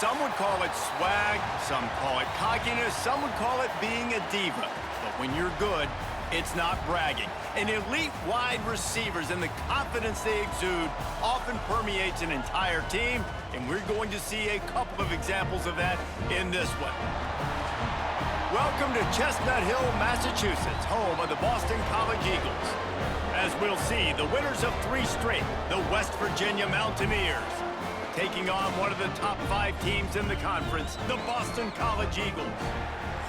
Some would call it swag, some call it cockiness, some would call it being a diva. But when you're good, it's not bragging. And elite wide receivers and the confidence they exude often permeates an entire team, and we're going to see a couple of examples of that in this one. Welcome to Chestnut Hill, Massachusetts, home of the Boston College Eagles. As we'll see, the winners of 3 straight, the West Virginia Mountaineers, taking on one of the top 5 teams in the conference, the Boston College Eagles.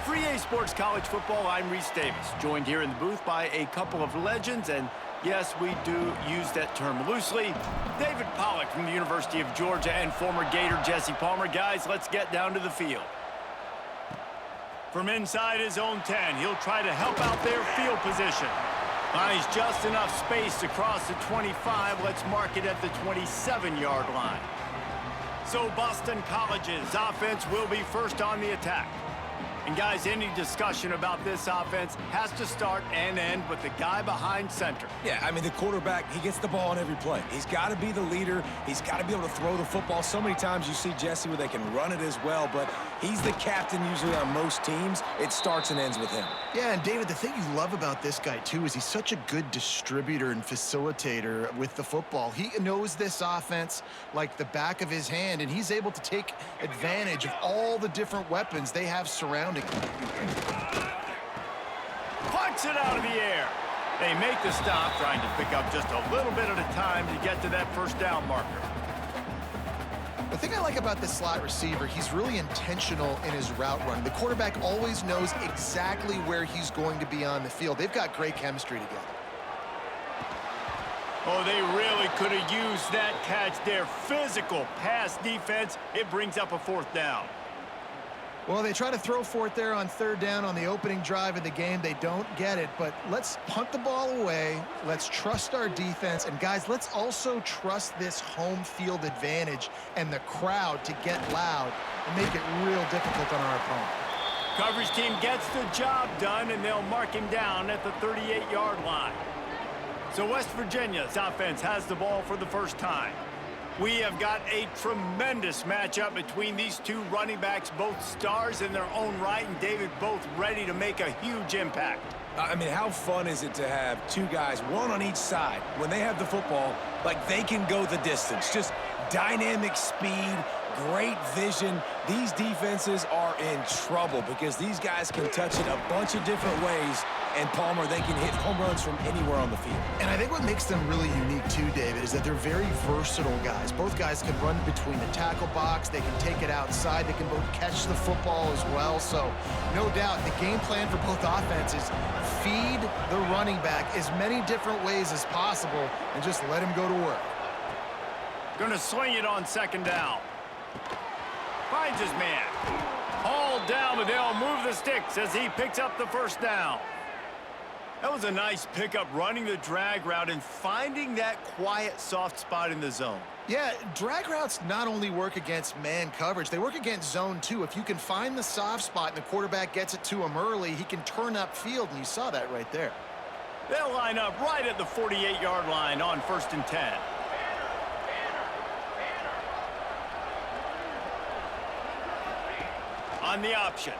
For EA Sports College Football, I'm Reese Davis, joined here in the booth by a couple of legends, and yes, we do use that term loosely. David Pollack from the University of Georgia and former Gator Jesse Palmer. Guys, let's get down to the field. From inside his own 10, he'll try to help out their field position. Finds just enough space to cross the 25. Let's mark it at the 27-yard line. So Boston College's offense will be first on the attack. And guys, any discussion about this offense has to start and end with the guy behind center. Yeah, I mean, the quarterback, he gets the ball on every play. He's got to be the leader. He's got to be able to throw the football. So many times you see Jesse where they can run it as well, but he's the captain usually on most teams. It starts and ends with him. Yeah, and David, the thing you love about this guy, too, is he's such a good distributor and facilitator with the football. He knows this offense like the back of his hand, and he's able to take advantage of all the different weapons they have surrounding him. Punts it out of the air. They make the stop, trying to pick up just a little bit at a time to get to that first down marker. The thing I like about this slot receiver, he's really intentional in his route run. The quarterback always knows exactly where he's going to be on the field. They've got great chemistry together. Oh, they really could have used that catch there. Physical pass defense. It brings up a 4th down. Well, they try to throw for it there on 3rd down on the opening drive of the game. They don't get it, but let's punt the ball away. Let's trust our defense. And, guys, let's also trust this home field advantage and the crowd to get loud and make it real difficult on our opponent. Coverage team gets the job done, and they'll mark him down at the 38-yard line. So West Virginia's offense has the ball for the first time. We have got a tremendous matchup between these 2 running backs, both stars in their own right, and David, both ready to make a huge impact. I mean, how fun is it to have 2 guys, one on each side, when they have the football, like they can go the distance. Just dynamic speed, great vision. These defenses are in trouble because these guys can touch it a bunch of different ways. And Palmer, they can hit home runs from anywhere on the field. And I think what makes them really unique too, David, is that they're very versatile guys. Both guys can run between the tackle box. They can take it outside. They can both catch the football as well. So no doubt the game plan for both offenses, feed the running back as many different ways as possible and just let him go to work. Gonna swing it on 2nd down. Finds his man. Hauled down, but they'll move the sticks as he picks up the 1st down. That was a nice pickup, running the drag route and finding that quiet, soft spot in the zone. Yeah, drag routes not only work against man coverage, they work against zone too. If you can find the soft spot and the quarterback gets it to him early, he can turn upfield, and you saw that right there. They'll line up right at the 48-yard line on 1st and 10. On the option.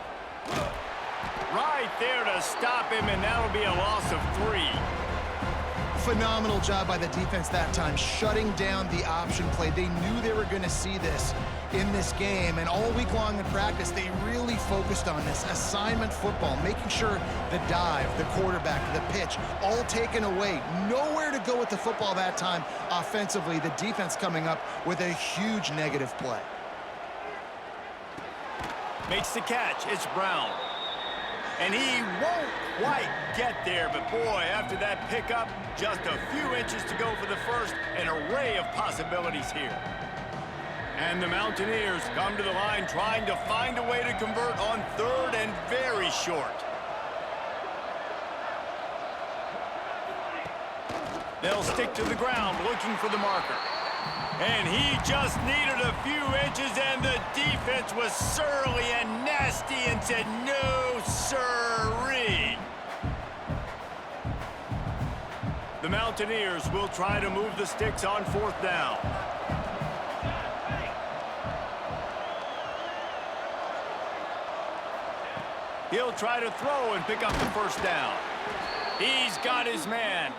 Right there to stop him, and that'll be a loss of 3. Phenomenal job by the defense that time, shutting down the option play. They knew they were going to see this in this game, and all week long in practice, they really focused on this assignment football, making sure the dive, the quarterback, the pitch, all taken away. Nowhere to go with the football that time offensively. The defense coming up with a huge negative play. Makes the catch. It's Brown. And he won't quite get there, but boy, after that pickup, just a few inches to go for the first, an array of possibilities here. And the Mountaineers come to the line trying to find a way to convert on 3rd and very short. They'll stick to the ground looking for the marker. And he just needed a few inches, and the defense was surly and nasty and said, no, sirree. The Mountaineers will try to move the sticks on 4th down. He'll try to throw and pick up the first down. He's got his man.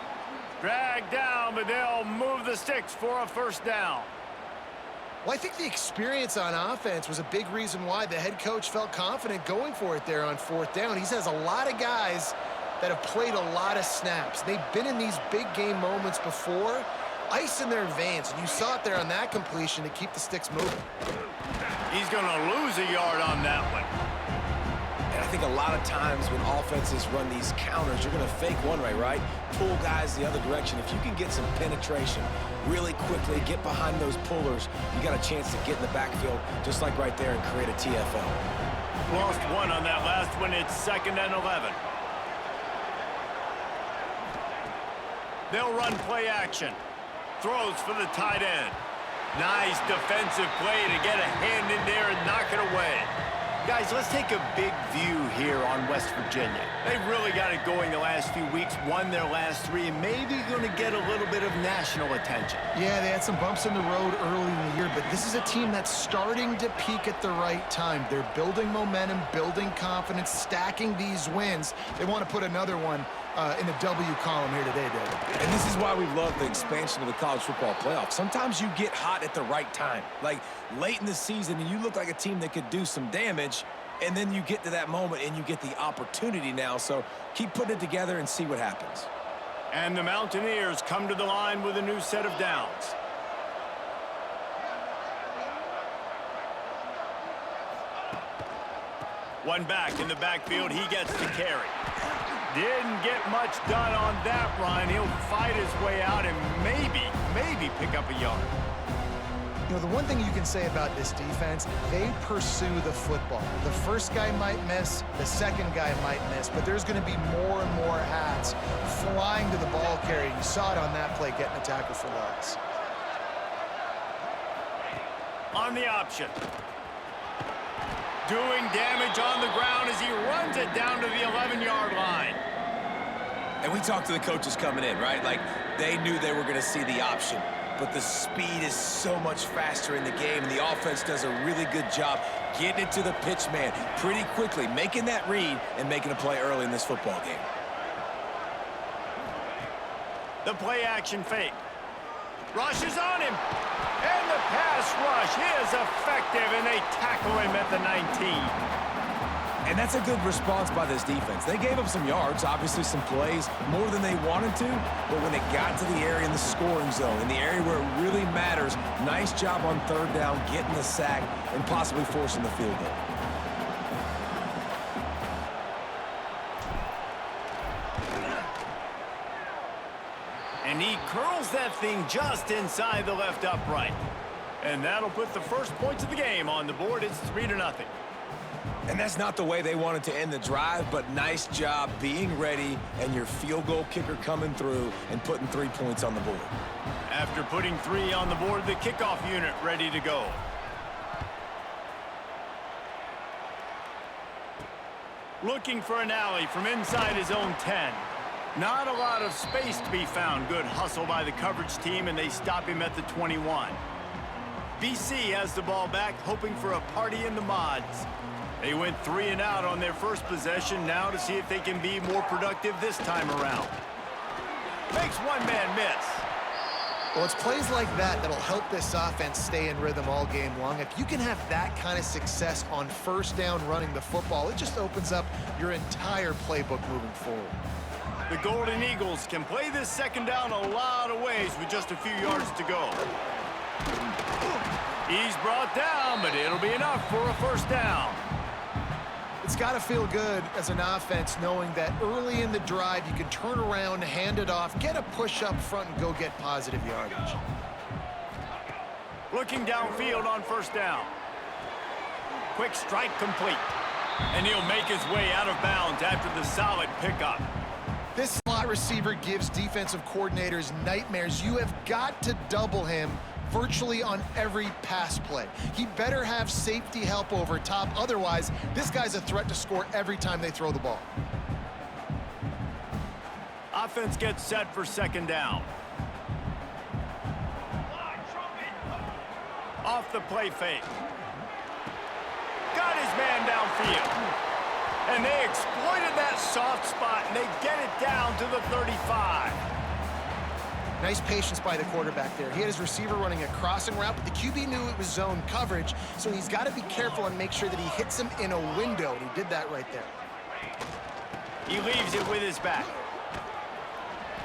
Dragged down, but they'll move the sticks for a first down. Well, I think the experience on offense was a big reason why the head coach felt confident going for it there on fourth down. He has a lot of guys that have played a lot of snaps. They've been in these big game moments before. Ice in their veins, and you saw it there on that completion to keep the sticks moving. He's going to lose a yard on that one. And I think a lot of times when offenses run these counters, you're going to fake one way, right? Pull guys the other direction. If you can get some penetration really quickly, get behind those pullers, you got a chance to get in the backfield, just like right there, and create a TFL. Lost one on that last one. It's 2nd and 11. They'll run play action. Throws for the tight end. Nice defensive play to get a hand in there and knock it away. Guys, let's take a big view here on West Virginia. They've really got it going the last few weeks, won their last 3, and maybe going to get a little bit of national attention. Yeah, they had some bumps in the road early in the year, but this is a team that's starting to peak at the right time. They're building momentum, building confidence, stacking these wins. They want to put another one in the W column here today, David. And this is why we love the expansion of the college football playoff. Sometimes you get hot at the right time, like late in the season, and you look like a team that could do some damage, and then you get to that moment and you get the opportunity now. So keep putting it together and see what happens. And the Mountaineers come to the line with a new set of downs. One back in the backfield, he gets to carry. Didn't get much done on that run. He'll fight his way out and maybe pick up a yard. You know, the one thing you can say about this defense, they pursue the football. The first guy might miss, the second guy might miss, but there's going to be more and more hats flying to the ball carrier. You saw it on that play, getting a tackle for loss. On the option. Doing damage on the ground as he runs it down to the 11-yard line. And we talked to the coaches coming in, right? Like, they knew they were going to see the option. But the speed is so much faster in the game. The offense does a really good job getting it to the pitch man pretty quickly, making that read and making a play early in this football game. The play action fake. Rush is on him. And the pass rush is effective, and they tackle him at the 19. And that's a good response by this defense. They gave up some yards, obviously some plays, more than they wanted to, but when it got to the area in the scoring zone, in the area where it really matters, nice job on third down, getting the sack, and possibly forcing the field goal. And he curls that thing just inside the left upright. And that'll put the first points of the game on the board. It's 3-0. And that's not the way they wanted to end the drive, but nice job being ready and your field goal kicker coming through and putting 3 points on the board. After putting 3 on the board, the kickoff unit ready to go. Looking for an alley from inside his own 10. Not a lot of space to be found. Good hustle by the coverage team, and they stop him at the 21. BC has the ball back, hoping for a party in the mods. They went 3 and out on their first possession, now to see if they can be more productive this time around. Makes one man miss. Well, it's plays like that that'll help this offense stay in rhythm all game long. If you can have that kind of success on first down running the football, it just opens up your entire playbook moving forward. The Golden Eagles can play this second down a lot of ways with just a few yards to go. He's brought down, but it'll be enough for a first down. It's got to feel good as an offense knowing that early in the drive you can turn around, hand it off, get a push up front, and go get positive yardage. Looking downfield on first down. Quick strike complete. And he'll make his way out of bounds after the solid pickup. This slot receiver gives defensive coordinators nightmares. You have got to double him virtually on every pass play. He better have safety help over top. Otherwise, this guy's a threat to score every time they throw the ball. Offense gets set for second down. Off the play fake. Got his man downfield. And they exploited that soft spot, and they get it down to the 35. Nice patience by the quarterback there. He had his receiver running a crossing route, but the QB knew it was zone coverage, so he's got to be careful and make sure that he hits him in a window, and he did that right there. He leaves it with his back.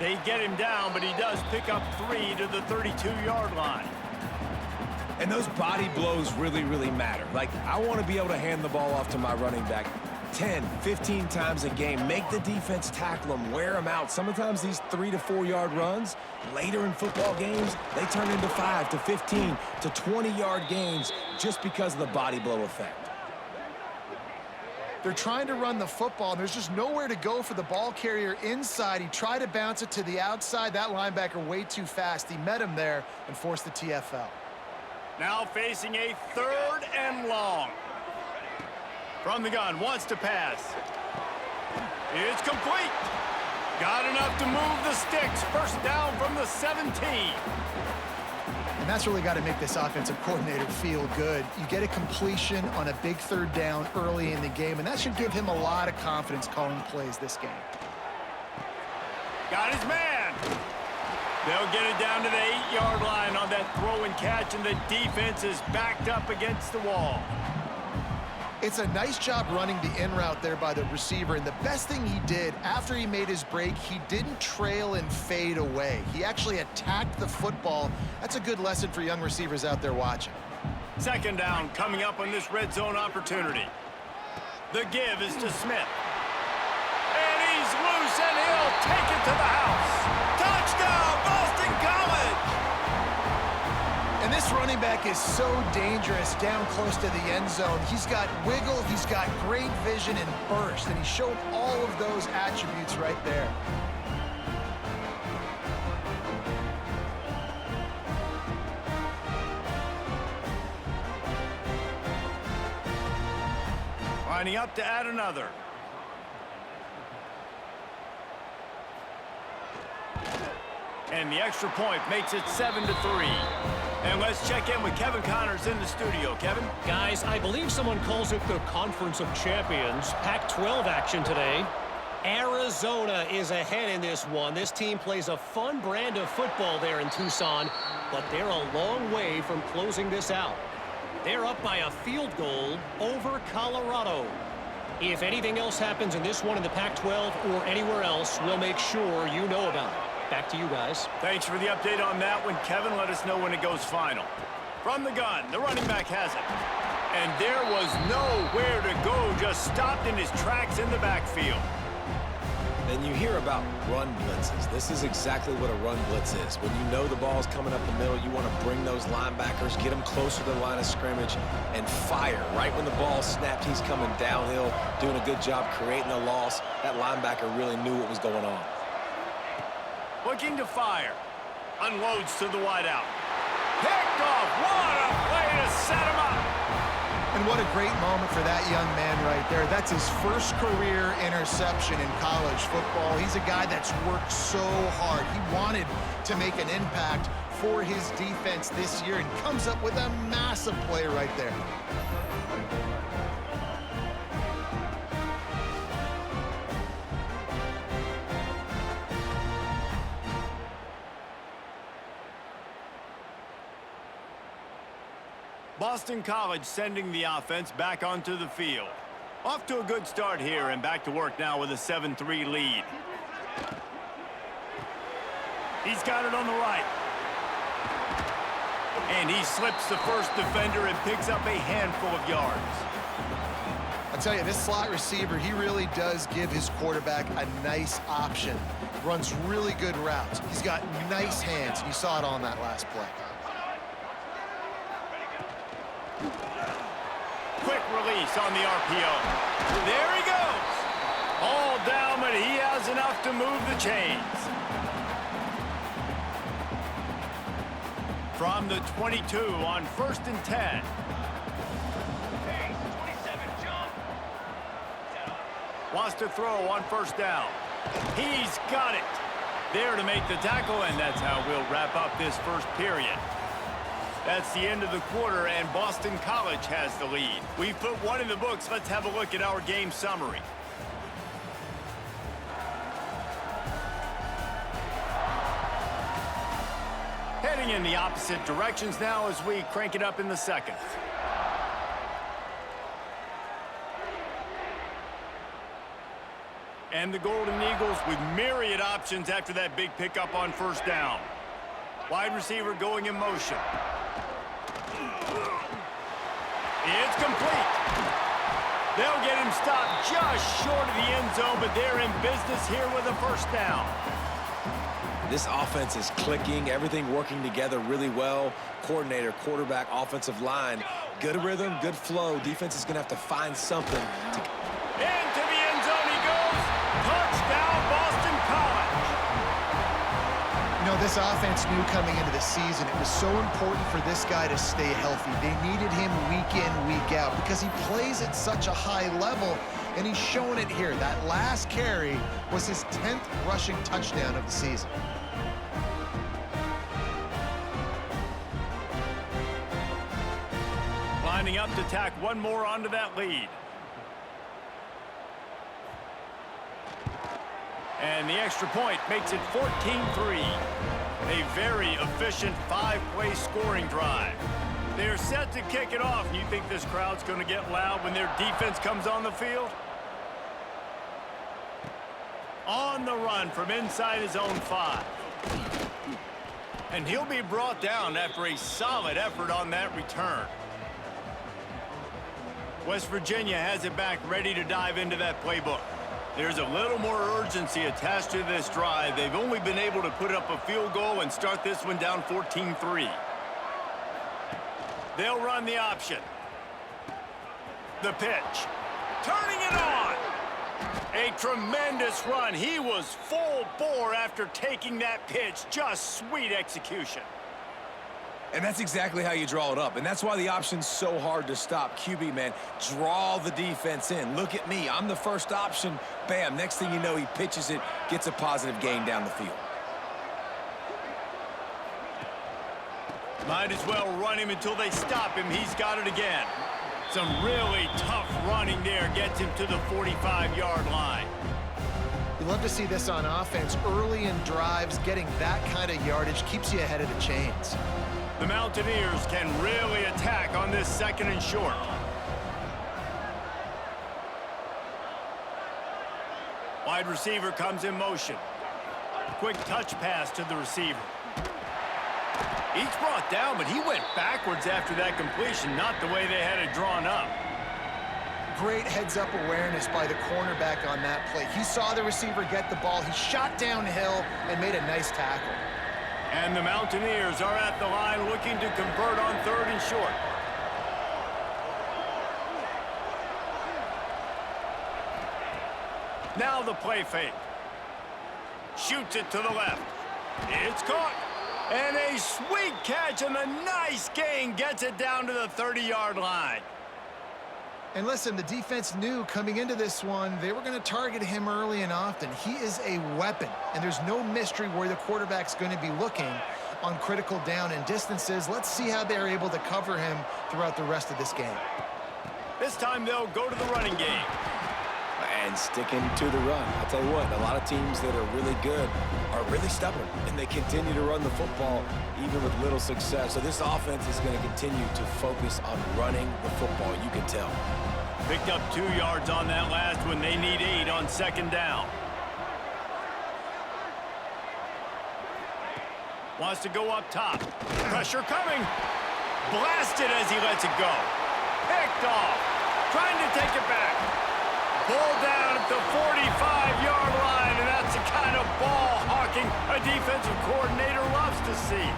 They get him down, but he does pick up 3 to the 32-yard line. And those body blows really, really matter. Like, I want to be able to hand the ball off to my running back 10, 15 times a game. Make the defense tackle them, wear them out. Sometimes these 3 to 4 yard runs, later in football games, they turn into 5 to 15 to 20-yard games just because of the body blow effect. They're trying to run the football, and there's just nowhere to go for the ball carrier inside. He tried to bounce it to the outside. That linebacker way too fast. He met him there and forced the TFL. Now facing a 3rd and long. From the gun, wants to pass. It's complete. Got enough to move the sticks. First down from the 17. And that's really got to make this offensive coordinator feel good. You get a completion on a big 3rd down early in the game, and that should give him a lot of confidence calling plays this game. Got his man. They'll get it down to the 8-yard line on that throw and catch, and the defense is backed up against the wall. It's a nice job running the in route there by the receiver, and the best thing he did after he made his break, he didn't trail and fade away. He actually attacked the football. That's a good lesson for young receivers out there watching. 2nd down coming up on this red zone opportunity. The give is to Smith. And he's loose, and he'll take it to the house. Touchdown, Boston College! And this running back is so dangerous down close to the end zone. He's got wiggle, he's got great vision and burst, and he showed all of those attributes right there. Lining up to add another. And the extra point makes it 7-3. And let's check in with Kevin Connors in the studio. Kevin? Guys, I believe someone calls it the Conference of Champions. Pac-12 action today. Arizona is ahead in this one. This team plays a fun brand of football there in Tucson, but they're a long way from closing this out. They're up by a field goal over Colorado. If anything else happens in this one in the Pac-12 or anywhere else, we'll make sure you know about it. Back to you guys. Thanks for the update on that one, Kevin. Let us know when it goes final. From the gun, the running back has it. And there was nowhere to go, just stopped in his tracks in the backfield. And you hear about run blitzes. This is exactly what a run blitz is. When you know the ball's coming up the middle, you want to bring those linebackers, get them closer to the line of scrimmage, and fire. Right when the ball snapped, he's coming downhill, doing a good job creating a loss. That linebacker really knew what was going on. Looking to fire. Unloads to the wideout. Picked off. What a play to set him up. And what a great moment for that young man right there. That's his first career interception in college football. He's a guy that's worked so hard. He wanted to make an impact for his defense this year and comes up with a massive play right there. Boston College sending the offense back onto the field. Off to a good start here and back to work now with a 7-3 lead. He's got it on the right. And he slips the first defender and picks up a handful of yards. I'll tell you, this slot receiver, he really does give his quarterback a nice option. Runs really good routes. He's got nice hands. You saw it on that last play. Quick release on the RPO. There he goes. All down, but he has enough to move the chains. From the 22 on 1st and 10. Wants to throw on 1st down. He's got it. There to make the tackle, and that's how we'll wrap up this first period. That's the end of the quarter, and Boston College has the lead. We've put one in the books. Let's have a look at our game summary. Heading in the opposite directions now as we crank it up in the second. And the Golden Eagles with myriad options after that big pickup on first down. Wide receiver going in motion. It's complete. They'll get him stopped just short of the end zone, but they're in business here with a first down. This offense is clicking, everything working together really well. Coordinator, quarterback, offensive line. Good rhythm, good flow. Defense is going to have to find something to... Into the end zone he goes. Touchdown, Boston College. You know, this offense knew coming into the season it was so important for this guy to stay healthy. They needed him week in, week out because he plays at such a high level, and he's showing it here. That last carry was his 10th rushing touchdown of the season. Lining up to tack one more onto that lead. And the extra point makes it 14-3. A very efficient five-play scoring drive. They're set to kick it off. You think this crowd's going to get loud when their defense comes on the field? On the run from inside his own 5. And he'll be brought down after a solid effort on that return. West Virginia has it back, ready to dive into that playbook. There's a little more urgency attached to this drive. They've only been able to put up a field goal and start this one down 14-3. They'll run the option. The pitch. Turning it on. A tremendous run. He was full bore after taking that pitch. Just sweet execution. And that's exactly how you draw it up. And that's why the option's so hard to stop. QB, man, draw the defense in. Look at me. I'm the first option. Bam. Next thing you know, he pitches it, gets a positive gain down the field. Might as well run him until they stop him. He's got it again. Some really tough running there gets him to the 45-yard line. You love to see this on offense. Early in drives, getting that kind of yardage keeps you ahead of the chains. The Mountaineers can really attack on this second and short. Wide receiver comes in motion. Quick touch pass to the receiver. He's brought down, but he went backwards after that completion, not the way they had it drawn up. Great heads-up awareness by the cornerback on that play. He saw the receiver get the ball. He shot downhill and made a nice tackle. And the Mountaineers are at the line looking to convert on third and short. Now the play fake. Shoots it to the left. It's caught. And a sweet catch and a nice gain gets it down to the 30-yard line. And listen, the defense knew coming into this one, they were going to target him early and often. He is a weapon, and there's no mystery where the quarterback's going to be looking on critical down and distances. Let's see how they're able to cover him throughout the rest of this game. This time they'll go to the running game. And sticking to the run. I'll tell you what, a lot of teams that are really good are really stubborn, and they continue to run the football even with little success. So this offense is going to continue to focus on running the football, you can tell. Picked up 2 yards on that last one. They need 8 on second down. Wants to go up top. Pressure coming. Blasted as he lets it go. Picked off. Trying to take it back. Pulled down at the 45-yard line, and that's the kind of ball hawking a defensive coordinator loves to see.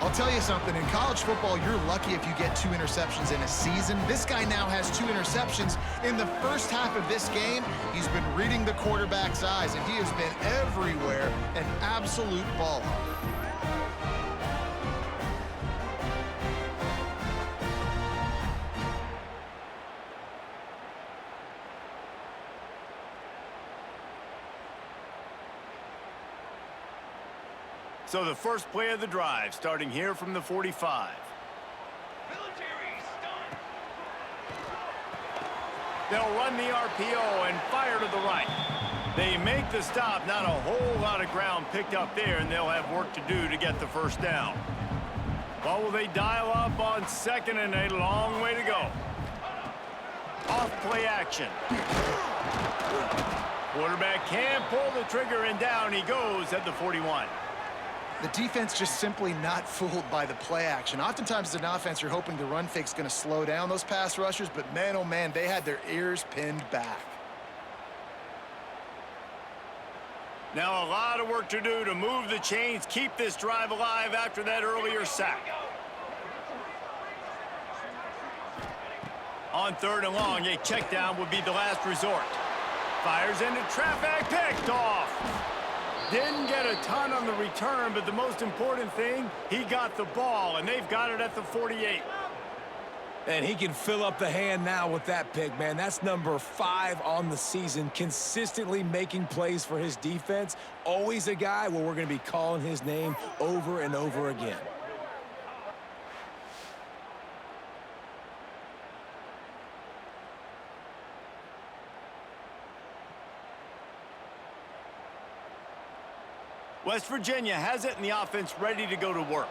I'll tell you something, in college football, you're lucky if you get 2 interceptions in a season. This guy now has 2 interceptions. In the first half of this game, he's been reading the quarterback's eyes, and he has been everywhere, an absolute ball hawk. So the first play of the drive, starting here from the 45. They'll run the RPO and fire to the right. They make the stop. Not a whole lot of ground picked up there, and they'll have work to do to get the first down. Well, will they dial up on 2nd and a long way to go? Off play action. Quarterback can't pull the trigger, and down he goes at the 41. The defense just simply not fooled by the play action. Oftentimes as an offense, you're hoping the run fake's going to slow down those pass rushers, but man, oh man, they had their ears pinned back. Now a lot of work to do to move the chains, keep this drive alive after that earlier sack. On 3rd and long, a check down would be the last resort. Fires into traffic, picked off. Didn't get a ton on the return, but the most important thing, he got the ball, and they've got it at the 48. And he can fill up the hand now with that pick, man. That's number 5 on the season, consistently making plays for his defense. Always a guy where we're going to be calling his name over and over again. West Virginia has it, and the offense ready to go to work.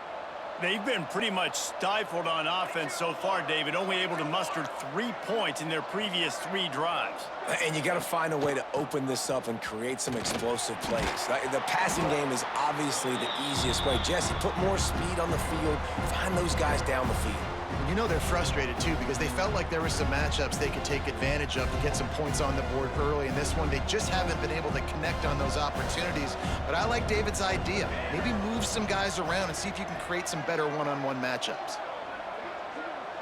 They've been pretty much stifled on offense so far, David, only able to muster 3 points in their previous 3 drives. And you got to find a way to open this up and create some explosive plays. The passing game is obviously the easiest way. Jesse, put more speed on the field. Find those guys down the field. And you know they're frustrated, too, because they felt like there were some matchups they could take advantage of to get some points on the board early. In this one, they just haven't been able to connect on those opportunities. But I like David's idea. Maybe move some guys around and see if you can create some better one-on-one matchups.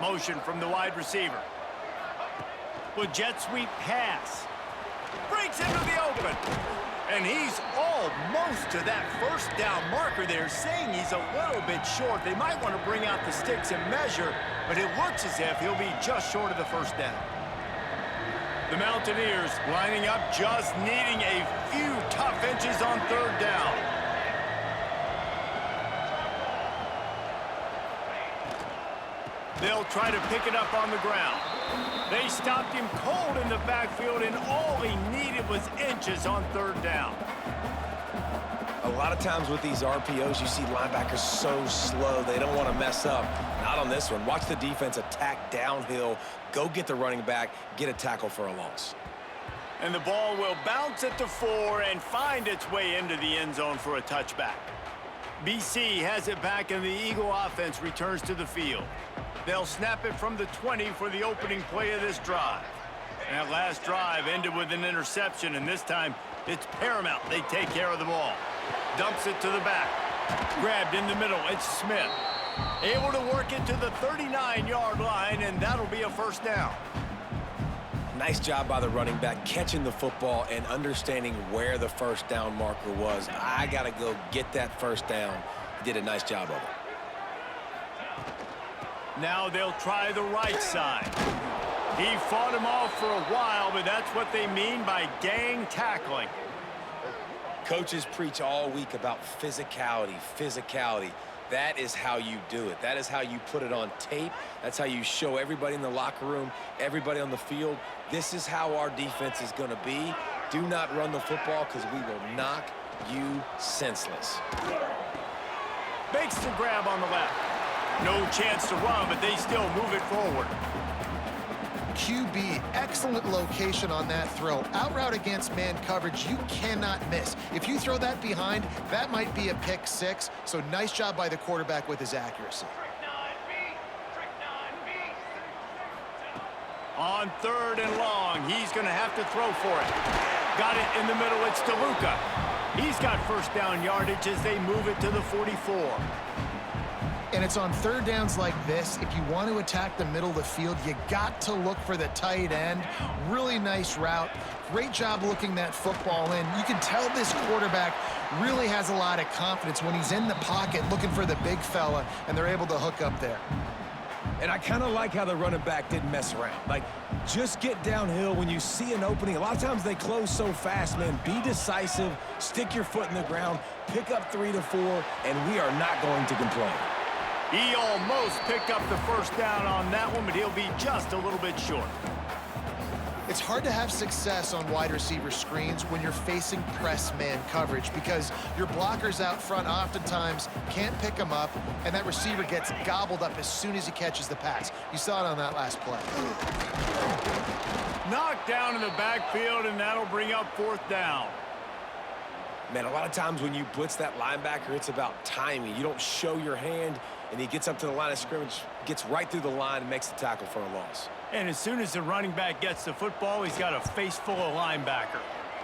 Motion from the wide receiver. With jet sweep pass. Breaks into the open. And he's almost to that first down marker there, saying he's a little bit short. They might want to bring out the sticks and measure, but it looks as if he'll be just short of the first down. The Mountaineers lining up, just needing a few tough inches on 3rd down. They'll try to pick it up on the ground. They stopped him cold in the backfield, and all he needed was inches on 3rd down. A lot of times with these RPOs, you see linebackers so slow, they don't want to mess up. Not on this one. Watch the defense attack downhill, go get the running back, get a tackle for a loss. And the ball will bounce at the 4 and find its way into the end zone for a touchback. BC has it back, and the Eagle offense returns to the field. They'll snap it from the 20 for the opening play of this drive. And that last drive ended with an interception, and this time it's paramount they take care of the ball. Dumps it to the back. Grabbed in the middle, it's Smith. Able to work it to the 39-yard line, and that'll be a first down. Nice job by the running back catching the football and understanding where the first down marker was. I got to go get that first down. He did a nice job of it. Now they'll try the right side. He fought him off for a while, but that's what they mean by gang tackling. Coaches preach all week about physicality, physicality. That is how you do it. That is how you put it on tape. That's how you show everybody in the locker room, everybody on the field. This is how our defense is going to be. Do not run the football because we will knock you senseless. Makes the grab on the left. No chance to run, but they still move it forward. QB, excellent location on that throw. Out route against man coverage, you cannot miss. If you throw that behind, that might be a pick 6. So nice job by the quarterback with his accuracy. On 3rd and long, he's going to have to throw for it. Got it in the middle, it's DeLuca. He's got first down yardage as they move it to the 44. And it's on 3rd downs like this. If you want to attack the middle of the field, you got to look for the tight end. Really nice route. Great job looking that football in. You can tell this quarterback really has a lot of confidence when he's in the pocket looking for the big fella, and they're able to hook up there. And I kind of like how the running back didn't mess around. Like, just get downhill when you see an opening. A lot of times they close so fast, man. Be decisive, stick your foot in the ground, pick up 3 to 4, and we are not going to complain. He almost picked up the first down on that one, but he'll be just a little bit short. It's hard to have success on wide receiver screens when you're facing press man coverage because your blockers out front oftentimes can't pick them up, and that receiver gets gobbled up as soon as he catches the pass. You saw it on that last play. Knocked down in the backfield, and that'll bring up fourth down. Man, a lot of times when you blitz that linebacker, it's about timing. You don't show your hand, and he gets up to the line of scrimmage, gets right through the line, and makes the tackle for a loss. And as soon as the running back gets the football, he's got a face full of linebacker.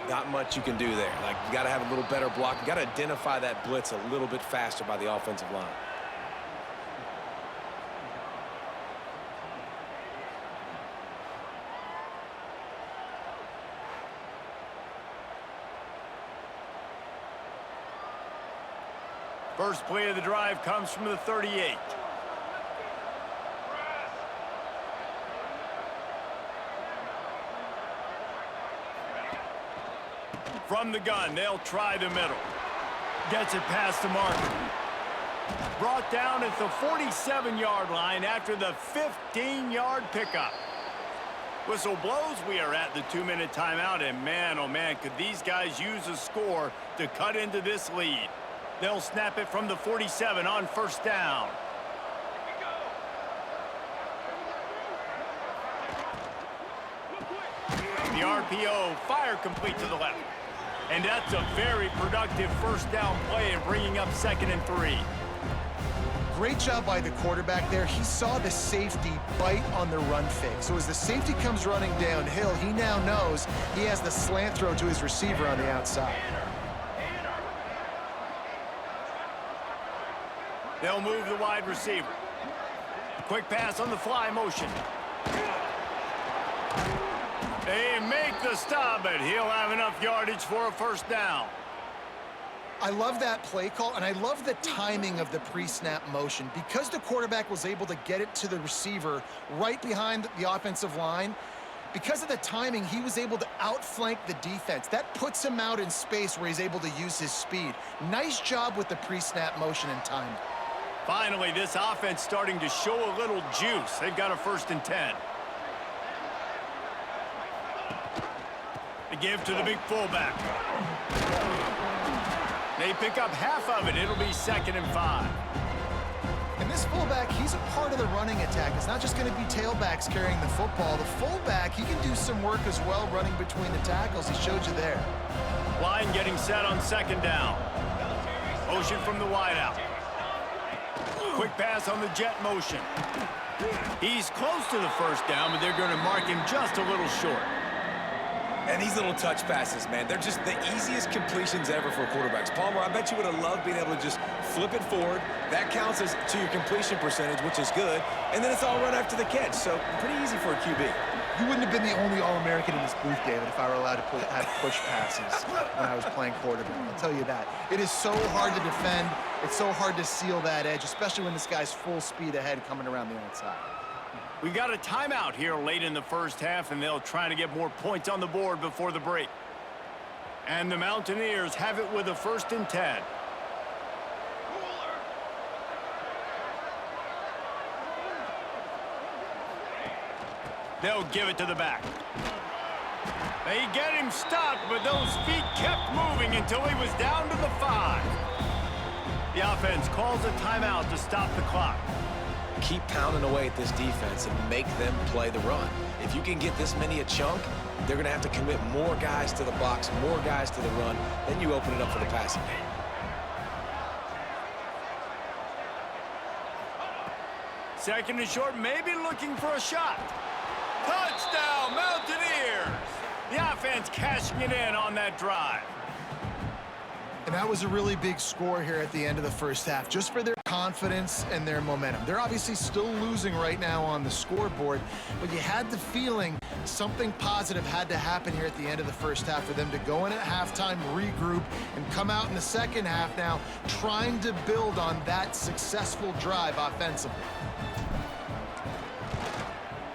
Not much you can do there. Like, you got to have a little better block. You got to identify that blitz a little bit faster by the offensive line. First play of the drive comes from the 38. From the gun, they'll try the middle. Gets it past the marker. Brought down at the 47-yard line after the 15-yard pickup. Whistle blows. We are at the 2-minute timeout, and man, oh man, could these guys use a score to cut into this lead. They'll snap it from the 47 on first down. The RPO, fire complete to the left. And that's a very productive first down play and bringing up 2nd and 3. Great job by the quarterback there. He saw the safety bite on the run fake. So as the safety comes running downhill, he now knows he has the slant throw to his receiver on the outside. They'll move the wide receiver. Quick pass on the fly motion. They make the stop, but he'll have enough yardage for a first down. I love that play call, and I love the timing of the pre-snap motion. Because the quarterback was able to get it to the receiver right behind the offensive line, because of the timing, he was able to outflank the defense. That puts him out in space where he's able to use his speed. Nice job with the pre-snap motion and timing. Finally, this offense starting to show a little juice. They've got a 1st and 10. They give to the big fullback. They pick up half of it. It'll be 2nd and 5. And this fullback, he's a part of the running attack. It's not just going to be tailbacks carrying the football. The fullback, he can do some work as well running between the tackles. He showed you there. Line getting set on 2nd down. Motion from the wideout. Quick pass on the jet motion. He's close to the first down, but they're going to mark him just a little short. And these little touch passes, man, they're just the easiest completions ever for quarterbacks. Palmer, I bet you would have loved being able to just flip it forward. That counts as to your completion percentage, which is good. And then it's all run after the catch, so pretty easy for a QB. You wouldn't have been the only All-American in this booth, David, if I were allowed to have push passes when I was playing quarterback. I'll tell you that. It is so hard to defend. It's so hard to seal that edge, especially when this guy's full speed ahead coming around the outside. We got a timeout here late in the first half, and they'll try to get more points on the board before the break. And the Mountaineers have it with a 1st and 10. They'll give it to the back. They get him stopped, but those feet kept moving until he was down to the 5. The offense calls a timeout to stop the clock. Keep pounding away at this defense and make them play the run. If you can get this many a chunk, they're going to have to commit more guys to the box, more guys to the run. Then you open it up for the passing game. Second and short, maybe looking for a shot. Touchdown, Mountaineers! The offense cashing it in on that drive. And that was a really big score here at the end of the first half, just for their confidence and their momentum. They're obviously still losing right now on the scoreboard, but you had the feeling something positive had to happen here at the end of the first half for them to go in at halftime, regroup, and come out in the second half now trying to build on that successful drive offensively.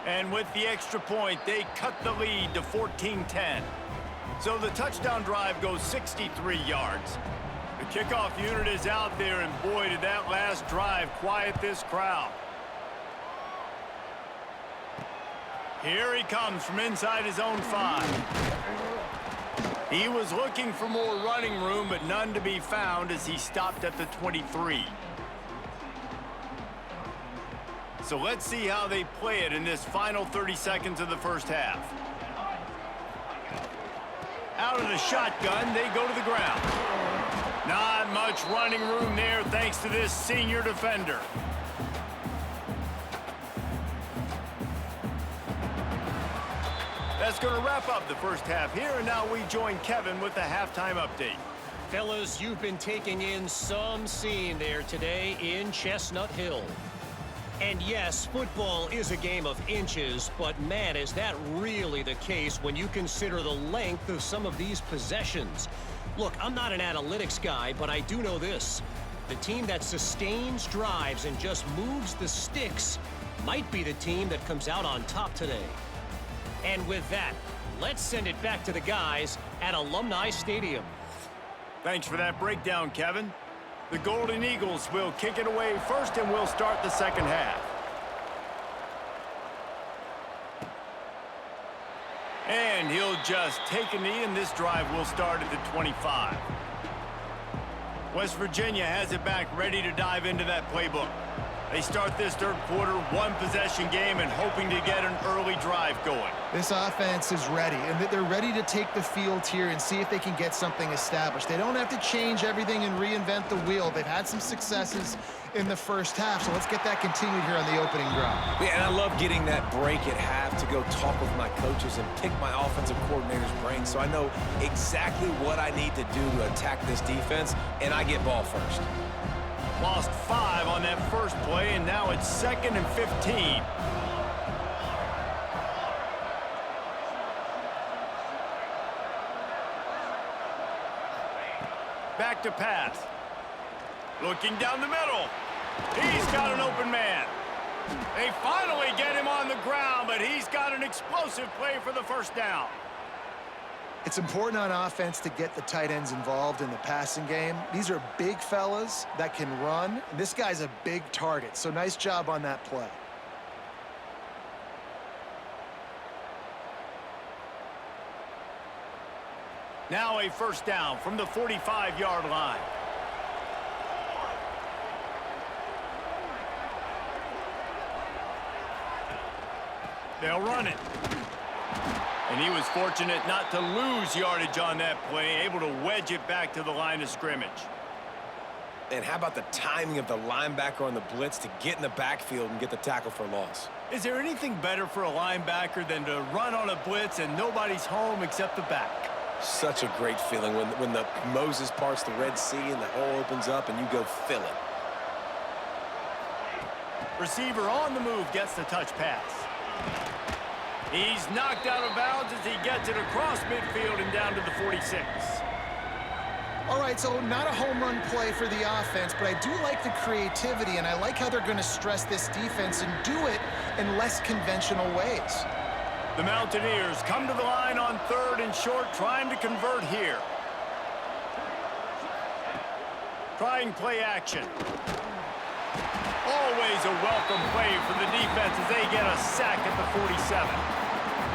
And with the extra point, they cut the lead to 14-10. So the touchdown drive goes 63 yards. The Kickoff unit is out there, and boy, did that last drive quiet this crowd. Here he comes from inside his own 5. He was looking for more running room, but none to be found as he stopped at the 23. So let's see how they play it in this final 30 seconds of the first half. Out of the shotgun, they go to the ground. Not much running room there thanks to this senior defender. That's going to wrap up the first half here, and now we join Kevin with the halftime update. Fellas, you've been taking in some scene there today in Chestnut Hill. And yes, football is a game of inches, but man, is that really the case when you consider the length of some of these possessions. Look, I'm not an analytics guy, but I do know this. The team that sustains drives and just moves the sticks might be the team that comes out on top today. And with that, let's send it back to the guys at Alumni Stadium. Thanks for that breakdown, Kevin. The Golden Eagles will kick it away first, and we'll start the second half. And he'll just take a knee, and this drive will start at the 25. West Virginia has it back, ready to dive into that playbook. They start this third quarter, one-possession game, and hoping to get an early drive going. This offense is ready, and they're ready to take the field here and see if they can get something established. They don't have to change everything and reinvent the wheel. They've had some successes in the first half, so let's get that continued here on the opening drive. Yeah, and I love getting that break at half to go talk with my coaches and pick my offensive coordinator's brain so I know exactly what I need to do to attack this defense, and I get ball first. Lost 5 on that first play, and now it's 2nd and 15. Back to pass. Looking down the middle. He's got an open man. They finally get him on the ground, but he's got an explosive play for the first down. It's important on offense to get the tight ends involved in the passing game. These are big fellas that can run. This guy's a big target, so nice job on that play. Now a first down from the 45-yard line. They'll run it. And he was fortunate not to lose yardage on that play, able to wedge it back to the line of scrimmage. And how about the timing of the linebacker on the blitz to get in the backfield and get the tackle for loss? Is there anything better for a linebacker than to run on a blitz and nobody's home except the back? Such a great feeling when the Moses parts the Red Sea and the hole opens up and you go fill it. Receiver on the move gets the touch pass. He's knocked out of bounds as he gets it across midfield and down to the 46. All right, so not a home run play for the offense, but I do like the creativity, and I like how they're going to stress this defense and do it in less conventional ways. The Mountaineers come to the line on 3rd and short, trying to convert here. Trying play action. Always a welcome play for the defense as they get a sack at the 47.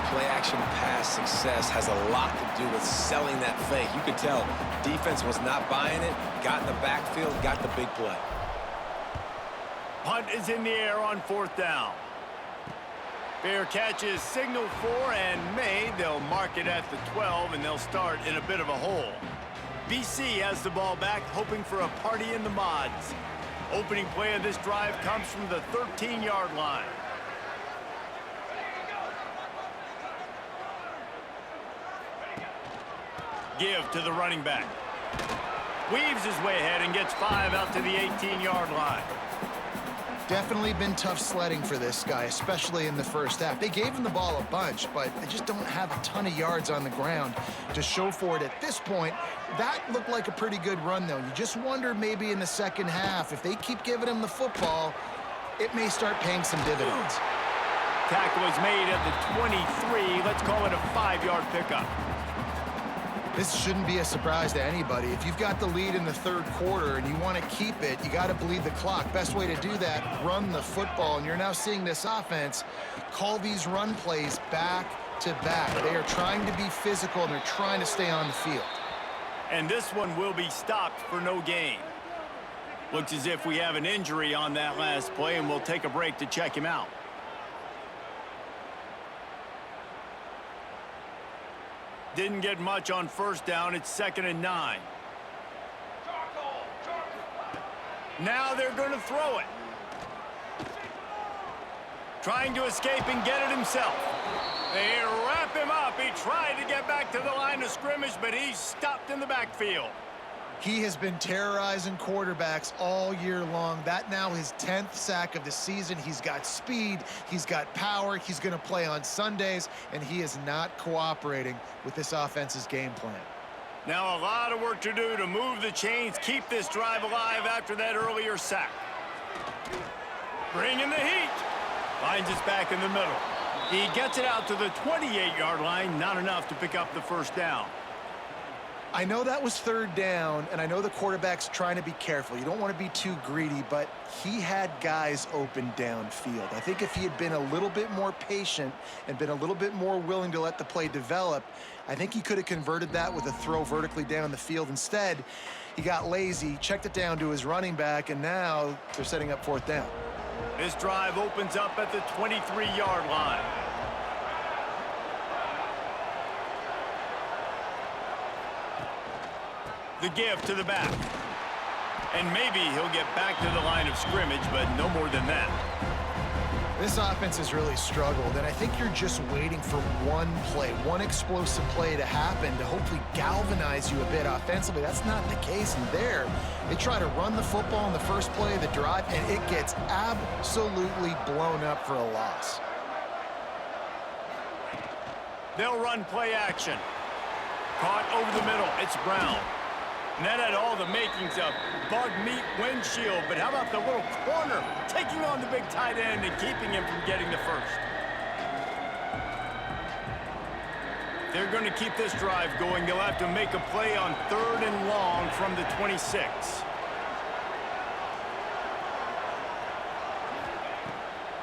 Play-action pass success has a lot to do with selling that fake. You could tell defense was not buying it, got in the backfield, got the big play. Punt is in the air on 4th down. Fair catch is signaled for and made. They'll mark it at the 12, and they'll start in a bit of a hole. BC has the ball back, hoping for a party in the mods. Opening play of this drive comes from the 13-yard line. Give to the running back. Weaves his way ahead and gets 5 out to the 18-yard line. Definitely been tough sledding for this guy, especially in the first half. They gave him the ball a bunch, but they just don't have a ton of yards on the ground to show for it at this point. That looked like a pretty good run, though. You just wonder maybe in the second half, if they keep giving him the football, it may start paying some dividends. Tackle is made at the 23. Let's call it a 5-yard pickup. This shouldn't be a surprise to anybody. If you've got the lead in the third quarter and you want to keep it, you got to bleed the clock. Best way to do that, run the football. And you're now seeing this offense call these run plays back to back. They are trying to be physical, and they're trying to stay on the field. And this one will be stopped for no gain. Looks as if we have an injury on that last play, and we'll take a break to check him out. Didn't get much on first down. It's 2nd and 9. Now they're going to throw it. Trying to escape and get it himself. They wrap him up. He tried to get back to the line of scrimmage, but he's stopped in the backfield. He has been terrorizing quarterbacks all year long. That now his 10th sack of the season. He's got speed. He's got power. He's going to play on Sundays, and he is not cooperating with this offense's game plan. Now a lot of work to do to move the chains, keep this drive alive after that earlier sack. Bringing the heat. Finds us back in the middle. He gets it out to the 28-yard line. Not enough to pick up the first down. I know that was third down, and I know the quarterback's trying to be careful. You don't want to be too greedy, but he had guys open downfield. I think if he had been a little bit more patient and been a little bit more willing to let the play develop, I think he could have converted that with a throw vertically down the field. Instead, he got lazy, checked it down to his running back, and now they're setting up 4th down. This drive opens up at the 23-yard line. The give to the back. And maybe he'll get back to the line of scrimmage, but no more than that. This offense has really struggled, and I think you're just waiting for one play, one explosive play to happen to hopefully galvanize you a bit offensively. That's not the case in there. They try to run the football in the first play of the drive, and it gets absolutely blown up for a loss. They'll run play action. Caught over the middle. It's Brown. And that had all the makings of bug meat windshield. But how about the little corner taking on the big tight end and keeping him from getting the first? They're going to keep this drive going. They'll have to make a play on 3rd and long from the 26.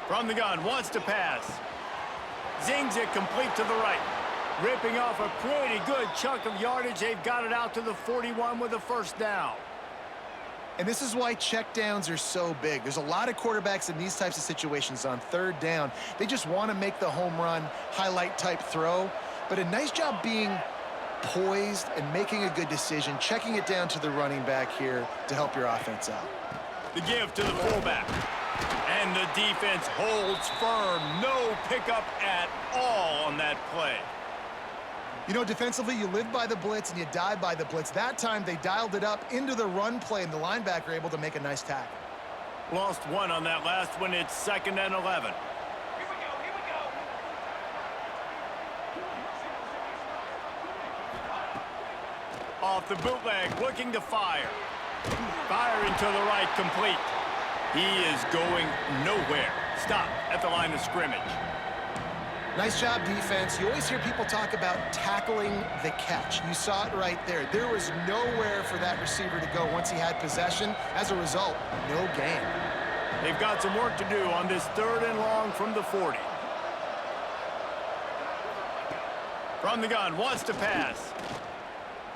From the gun, wants to pass. Zings it complete to the right. Ripping off a pretty good chunk of yardage. They've got it out to the 41 with a first down. And this is why checkdowns are so big. There's a lot of quarterbacks in these types of situations on 3rd down. They just want to make the home run, highlight type throw. But a nice job being poised and making a good decision, checking it down to the running back here to help your offense out. The give to the fullback. And the defense holds firm. No pickup at all on that play. You know, defensively, you live by the blitz and you die by the blitz. That time, they dialed it up into the run play, and the linebacker able to make a nice tackle. Lost one on that last one. It's 2nd and 11. Off the bootleg, looking to fire. Firing to the right, complete. He is going nowhere. Stop at the line of scrimmage. Nice job, defense. You always hear people talk about tackling the catch. You saw it right there. There was nowhere for that receiver to go once he had possession. As a result, no gain. They've got some work to do on this 3rd and long from the 40. From the gun, wants to pass.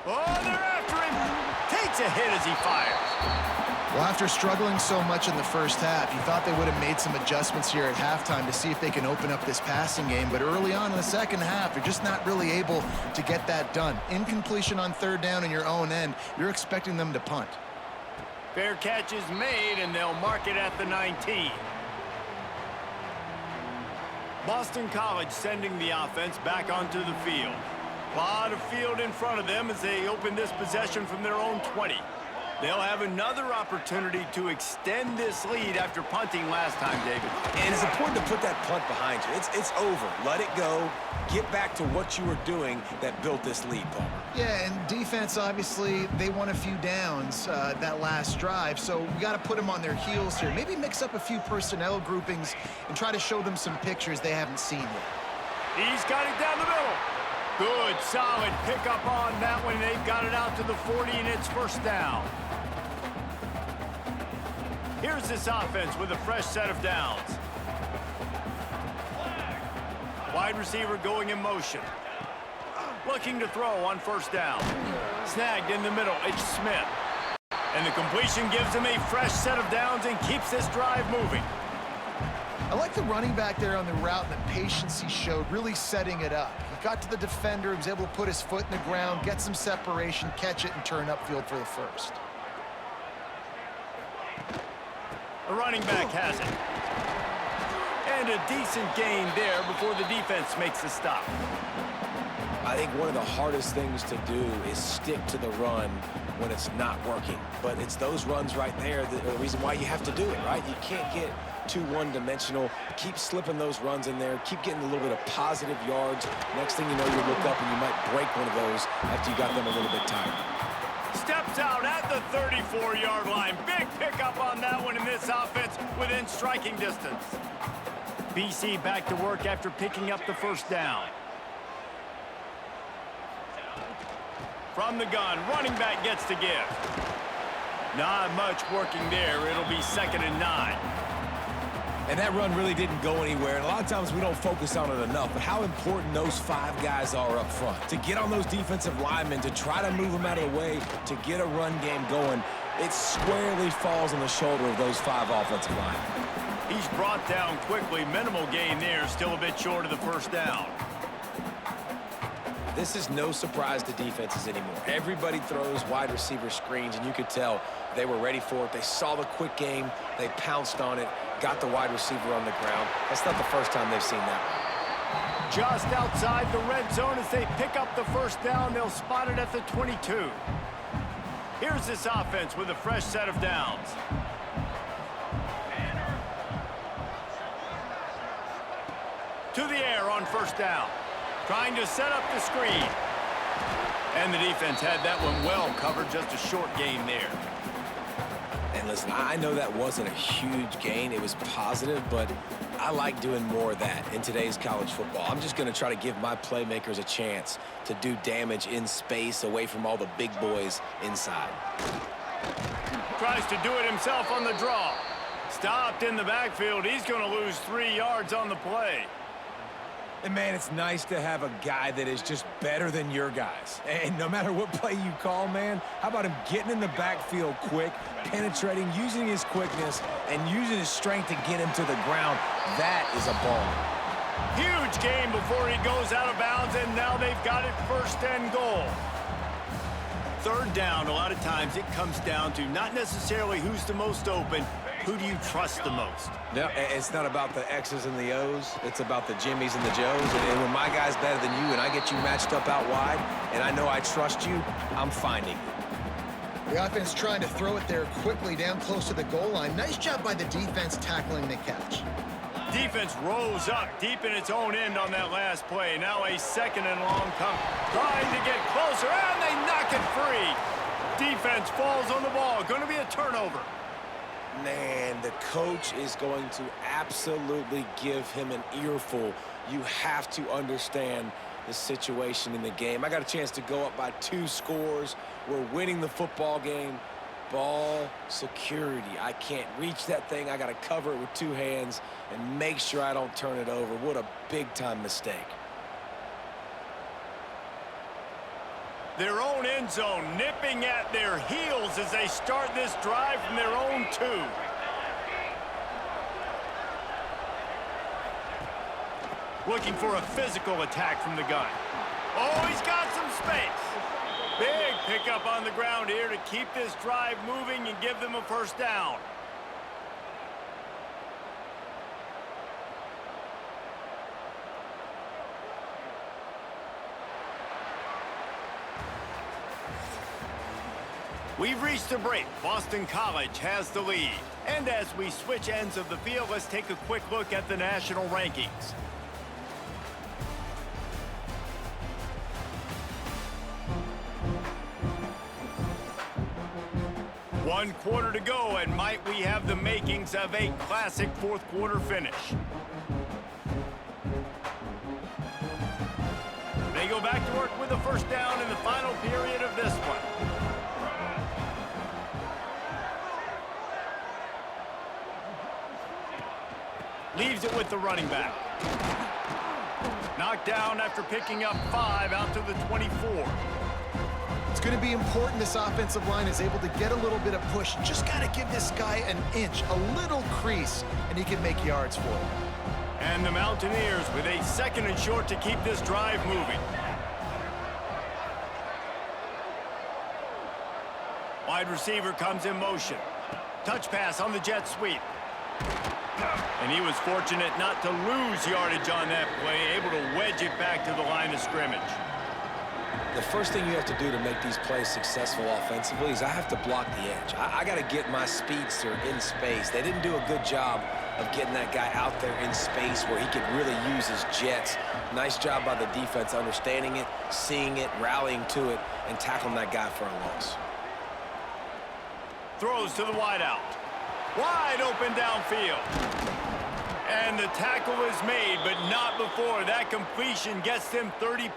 Oh, they're after him. Takes a hit as he fires. Well, after struggling so much in the first half, you thought they would have made some adjustments here at halftime to see if they can open up this passing game. But early on in the second half, they're just not really able to get that done. Incompletion on 3rd down in your own end, you're expecting them to punt. Fair catch is made, and they'll mark it at the 19. Boston College sending the offense back onto the field. A lot of field in front of them as they open this possession from their own 20. They'll have another opportunity to extend this lead after punting last time, David. And it's important to put that punt behind you. It's over. Let it go. Get back to what you were doing that built this lead, Palmer. Yeah, and defense, obviously, they won a few downs that last drive, so we got to put them on their heels here. Maybe mix up a few personnel groupings and try to show them some pictures they haven't seen yet. He's got it down the middle. Good, solid pickup on that one. They've got it out to the 40, and it's first down. Here's this offense with a fresh set of downs. Wide receiver going in motion. Looking to throw on first down. Snagged in the middle. It's Smith. And the completion gives him a fresh set of downs and keeps this drive moving. I like the running back there on the route and the patience he showed, really setting it up. He got to the defender, he was able to put his foot in the ground, get some separation, catch it, and turn upfield for the first. The running back has it. And a decent gain there before the defense makes the stop. I think one of the hardest things to do is stick to the run when it's not working. But it's those runs right there that are the reason why you have to do it, right? You can't get too one-dimensional. Keep slipping those runs in there. Keep getting a little bit of positive yards. Next thing you know, you look up and you might break one of those after you got them a little bit tired. Steps out at the 34-yard line. Big pickup on that one in this offense within striking distance. BC back to work after picking up the first down. From the gun, running back gets to give. Not much working there. It'll be 2nd and 9. And that run really didn't go anywhere. And a lot of times we don't focus on it enough. But how important those 5 guys are up front. To get on those defensive linemen, to try to move them out of the way, to get a run game going, it squarely falls on the shoulder of those 5 offensive linemen. He's brought down quickly. Minimal gain there. Still a bit short of the first down. This is no surprise to defenses anymore. Everybody throws wide receiver screens, and you could tell they were ready for it. They saw the quick game. They pounced on it, got the wide receiver on the ground. That's not the first time they've seen that. Just outside the red zone as they pick up the first down. They'll spot it at the 22. Here's this offense with a fresh set of downs. To the air on first down. Trying to set up the screen. And the defense had that one well covered. Just a short gain there. And listen, I know that wasn't a huge gain. It was positive, but I like doing more of that in today's college football. I'm just going to try to give my playmakers a chance to do damage in space away from all the big boys inside. Tries to do it himself on the draw. Stopped in the backfield. He's going to lose 3 yards on the play. And, man, it's nice to have a guy that is just better than your guys. And no matter what play you call, man, how about him getting in the backfield quick, penetrating, using his quickness, and using his strength to get him to the ground? That is a ball. Huge gain before he goes out of bounds, and now they've got it 1st and goal. 3rd down, a lot of times it comes down to not necessarily who's the most open, who do you trust the most? No, it's not about the X's and the O's. It's about the Jimmies and the Joes. And when my guy's better than you and I get you matched up out wide and I know I trust you, I'm finding you. The offense trying to throw it there quickly down close to the goal line. Nice job by the defense tackling the catch. Defense rose up deep in its own end on that last play. Now a 2nd and long come. Trying to get closer, and they knock it free. Defense falls on the ball. Going to be a turnover. Man, the coach is going to absolutely give him an earful. You have to understand the situation in the game. I got a chance to go up by 2 scores. We're winning the football game. Ball security. I can't reach that thing. I got to cover it with 2 hands and make sure I don't turn it over. What a big-time mistake. Their own end zone nipping at their heels as they start this drive from their own 2. Looking for a physical attack from the gun. Oh, he's got some space. Big pickup on the ground here to keep this drive moving and give them a 1st down. We've reached a break. Boston College has the lead. And as we switch ends of the field, let's take a quick look at the national rankings. One quarter to go, and might we have the makings of a classic 4th quarter finish. They go back to work with a first down in the final period of this one. Leaves it with the running back. Knocked down after picking up 5 out to the 24. It's going to be important this offensive line is able to get a little bit of push. Just got to give this guy an inch, a little crease, and he can make yards for it. And the Mountaineers with a 2nd and short to keep this drive moving. Wide receiver comes in motion. Touch pass on the jet sweep. And he was fortunate not to lose yardage on that play, able to wedge it back to the line of scrimmage. The first thing you have to do to make these plays successful offensively is I have to block the edge. I got to get my speedster in space. They didn't do a good job of getting that guy out there in space where he could really use his jets. Nice job by the defense understanding it, seeing it, rallying to it, and tackling that guy for a loss. Throws to the wideout. Wide open downfield. And the tackle is made, but not before that completion gets them 30+.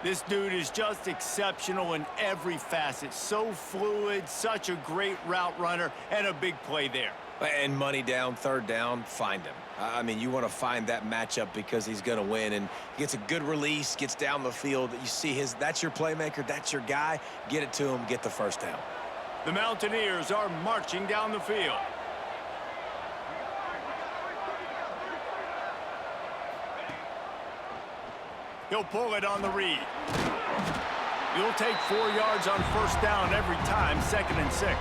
This dude is just exceptional in every facet. So fluid, such a great route runner, and a big play there. And money down, 3rd down, find him. I mean, you want to find that matchup because he's going to win. And he gets a good release, gets down the field. You see that's your playmaker, that's your guy. Get it to him, get the 1st down. The Mountaineers are marching down the field. He'll pull it on the read. You'll take 4 yards on 1st down every time, 2nd and 6.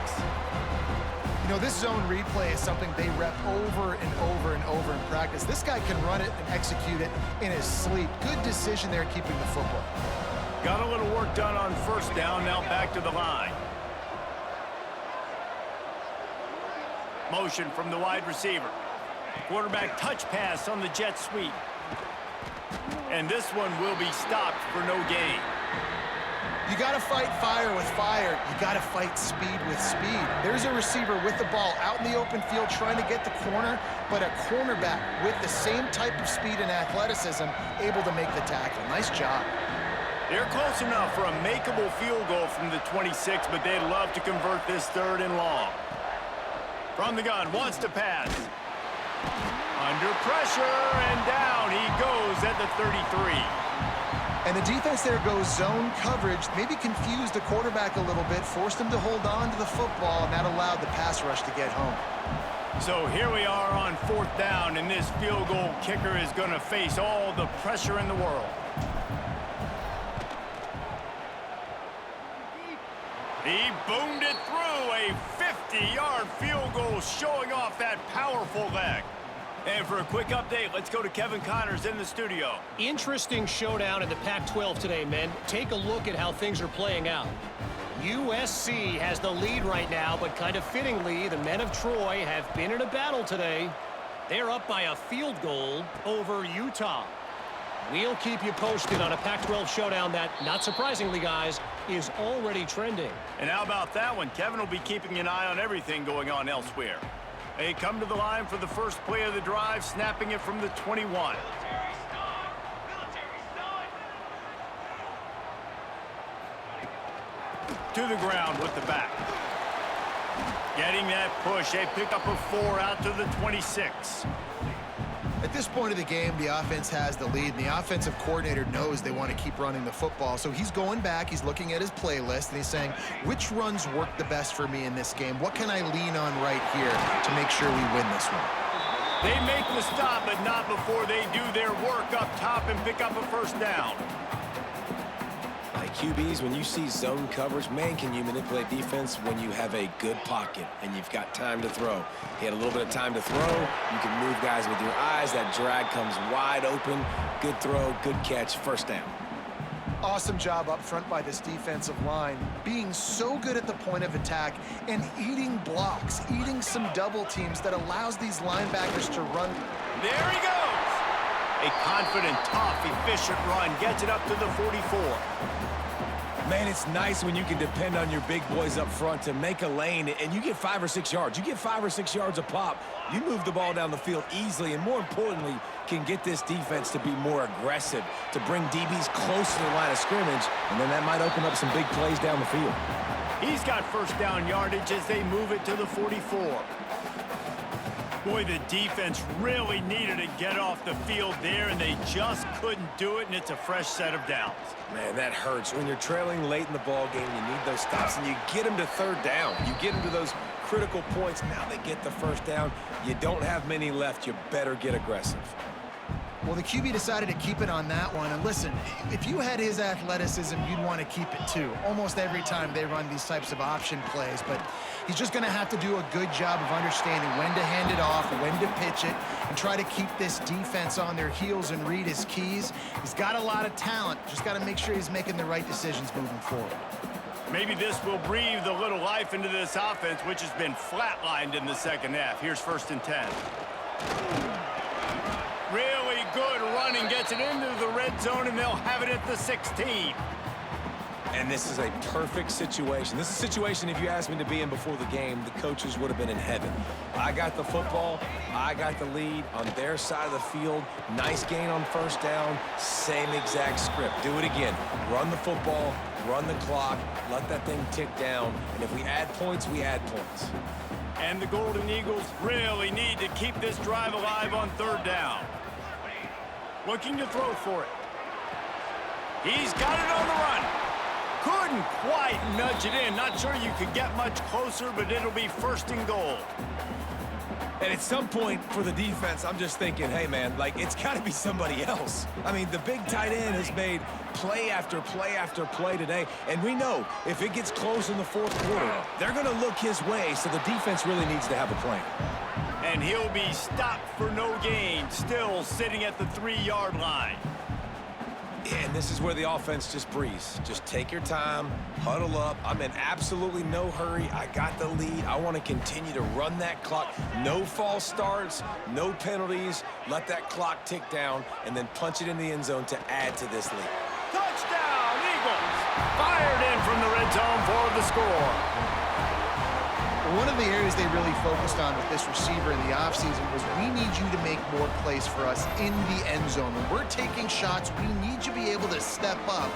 You know, this zone replay is something they rep over and over and over in practice. This guy can run it and execute it in his sleep. Good decision there keeping the football. Got a little work done on 1st down, now back to the line. Motion from the wide receiver. Quarterback touch pass on the jet sweep. And this one will be stopped for no gain. You got to fight fire with fire. You got to fight speed with speed. There's a receiver with the ball out in the open field trying to get the corner, but a cornerback with the same type of speed and athleticism able to make the tackle. Nice job. They're close enough for a makeable field goal from the 26, but they'd love to convert this 3rd and long. From the gun, wants to pass. Under pressure, and down he goes at the 33. And the defense there goes zone coverage, maybe confused the quarterback a little bit, forced him to hold on to the football, and that allowed the pass rush to get home. So here we are on 4th down, and this field goal kicker is going to face all the pressure in the world. He boomed it through, a 50-yard field goal showing off that powerful leg. And for a quick update, let's go to Kevin Connors in the studio. Interesting showdown in the Pac-12 today, men. Take a look at how things are playing out. USC has the lead right now, but kind of fittingly, the men of Troy have been in a battle today. They're up by a field goal over Utah. We'll keep you posted on a Pac-12 showdown that, not surprisingly, guys, is already trending. And how about that one? Kevin will be keeping an eye on everything going on elsewhere. They come to the line for the first play of the drive, snapping it from the 21. To the ground with the back. Getting that push, a pickup of 4 out to the 26. At this point of the game, the offense has the lead, and the offensive coordinator knows they want to keep running the football. So he's going back, he's looking at his playlist, and he's saying, which runs work the best for me in this game? What can I lean on right here to make sure we win this one? They make the stop, but not before they do their work up top and pick up a 1st down. Like QBs, when you see zone coverage, man, can you manipulate defense when you have a good pocket and you've got time to throw. He had a little bit of time to throw. You can move guys with your eyes. That drag comes wide open. Good throw, good catch, 1st down. Awesome job up front by this defensive line, being so good at the point of attack and eating blocks, eating some double teams that allows these linebackers to run. There he goes. A confident, tough, efficient run gets it up to the 44. Man, it's nice when you can depend on your big boys up front to make a lane, and you get 5 or 6 yards. You get 5 or 6 yards a pop. You move the ball down the field easily, and more importantly, can get this defense to be more aggressive, to bring DBs close to the line of scrimmage, and then that might open up some big plays down the field. He's got first down yardage as they move it to the 44. Boy, the defense really needed to get off the field there, and they just couldn't do it, and it's a fresh set of downs. Man, that hurts. When you're trailing late in the ball game, you need those stops, and you get them to third down. You get them to those critical points. Now they get the first down. You don't have many left. You better get aggressive. Well, the QB decided to keep it on that one. And listen, if you had his athleticism, you'd want to keep it too. Almost every time they run these types of option plays. But he's just going to have to do a good job of understanding when to hand it off, when to pitch it, and try to keep this defense on their heels and read his keys. He's got a lot of talent. Just got to make sure he's making the right decisions moving forward. Maybe this will breathe a little life into this offense, which has been flatlined in the second half. Here's 1st and 10. Really good running, gets it into the red zone, and they'll have it at the 16. And this is a perfect situation. This is a situation, if you asked me to be in before the game, the coaches would have been in heaven. I got the football. I got the lead on their side of the field. Nice gain on first down. Same exact script. Do it again. Run the football, run the clock, let that thing tick down. And if we add points, we add points. And the Golden Eagles really need to keep this drive alive on third down. Looking to throw for it. He's got it on the run. Couldn't quite nudge it in. Not sure you could get much closer, but it'll be 1st and goal. And at some point for the defense, I'm just thinking, hey, man, like, it's got to be somebody else. I mean, the big tight end has made play after play after play today. And we know if it gets close in the 4th quarter, they're going to look his way, so the defense really needs to have a plan. And he'll be stopped for no gain, still sitting at the 3-yard line. And this is where the offense just breathes. Just take your time, huddle up. I'm in absolutely no hurry. I got the lead. I want to continue to run that clock. No false starts, no penalties. Let that clock tick down, and then punch it in the end zone to add to this lead. Touchdown, Eagles! Fired in from the red zone for the score. One of the areas they really focused on with this receiver in the offseason was we need you to make more plays for us in the end zone. When we're taking shots, we need you to be able to step up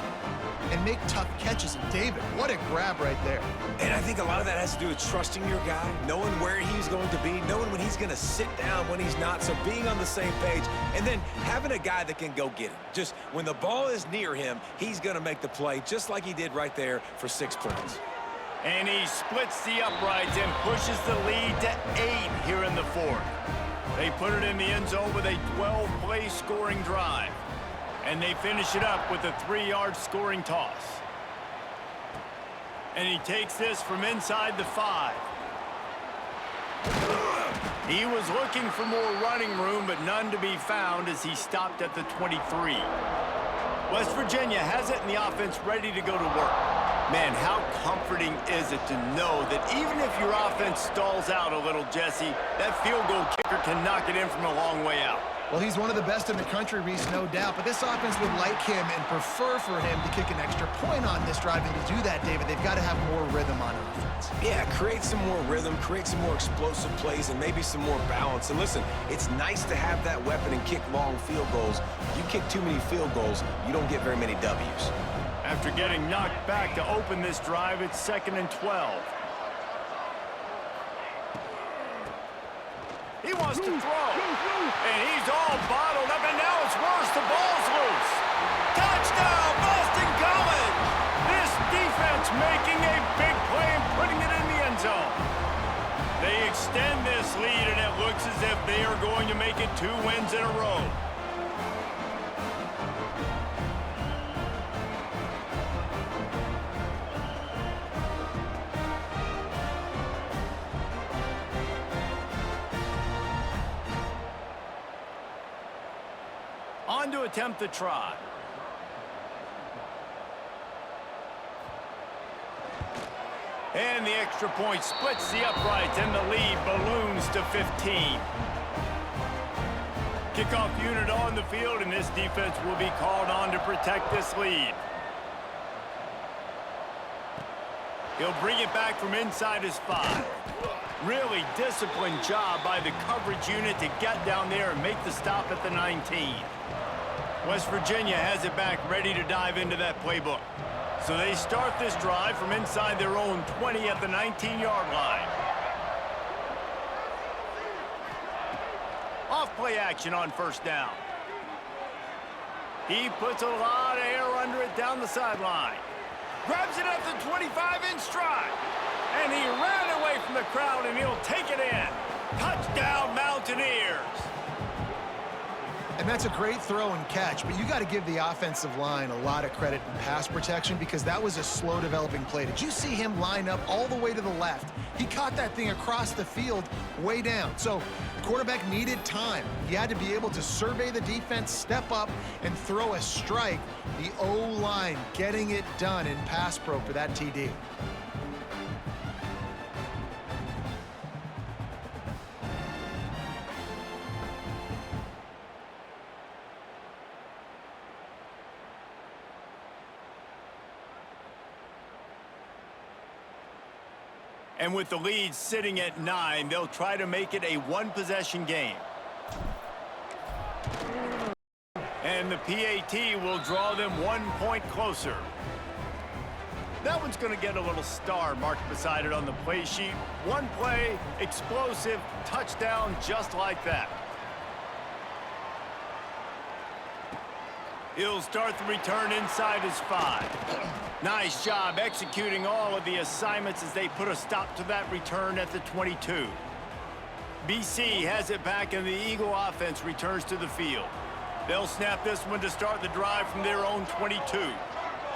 and make tough catches. And David, what a grab right there. And I think a lot of that has to do with trusting your guy, knowing where he's going to be, knowing when he's going to sit down, when he's not, so being on the same page, and then having a guy that can go get it. Just when the ball is near him, he's going to make the play, just like he did right there for 6 points. And he splits the uprights and pushes the lead to 8 here in the 4th. They put it in the end zone with a 12-play scoring drive. And they finish it up with a 3-yard scoring toss. And he takes this from inside the 5. He was looking for more running room, but none to be found as he stopped at the 23. West Virginia has it in the offense ready to go to work. Man, how comforting is it to know that even if your offense stalls out a little, Jesse, that field goal kicker can knock it in from a long way out. Well, he's one of the best in the country, Reese, no doubt. But this offense would like him and prefer for him to kick an extra point on this drive. And to do that, David, they've got to have more rhythm on offense. Yeah, create some more rhythm, create some more explosive plays, and maybe some more balance. And listen, it's nice to have that weapon and kick long field goals. You kick too many field goals, you don't get very many W's. After getting knocked back to open this drive, it's 2nd and 12. He wants to throw, and he's all bottled up, and now it's worse. The ball's loose. Touchdown, Boston College! This defense making a big play and putting it in the end zone. They extend this lead, and it looks as if they are going to make it 2 wins in a row. On to attempt the try. And the extra point splits the uprights, and the lead balloons to 15. Kickoff unit on the field, and this defense will be called on to protect this lead. He'll bring it back from inside his 5. Really disciplined job by the coverage unit to get down there and make the stop at the 19. West Virginia has it back ready to dive into that playbook. So they start this drive from inside their own 20 at the 19-yard line. Off-play action on first down. He puts a lot of air under it down the sideline. Grabs it at the 25 in stride. And he ran away from the crowd, and he'll take it in. Touchdown, Mountaineers. And that's a great throw and catch, but you got to give the offensive line a lot of credit in pass protection because that was a slow developing play. Did you see him line up all the way to the left? He caught that thing across the field way down. So quarterback needed time. He had to be able to survey the defense, step up, and throw a strike. The O-line getting it done in pass pro for that TD. And with the lead sitting at 9, they'll try to make it a one-possession game. And the PAT will draw them 1 point closer. That one's going to get a little star marked beside it on the play sheet. One play, explosive, touchdown just like that. He'll start the return inside his 5. Nice job executing all of the assignments as they put a stop to that return at the 22. BC has it back and the Eagle offense returns to the field. They'll snap this one to start the drive from their own 22.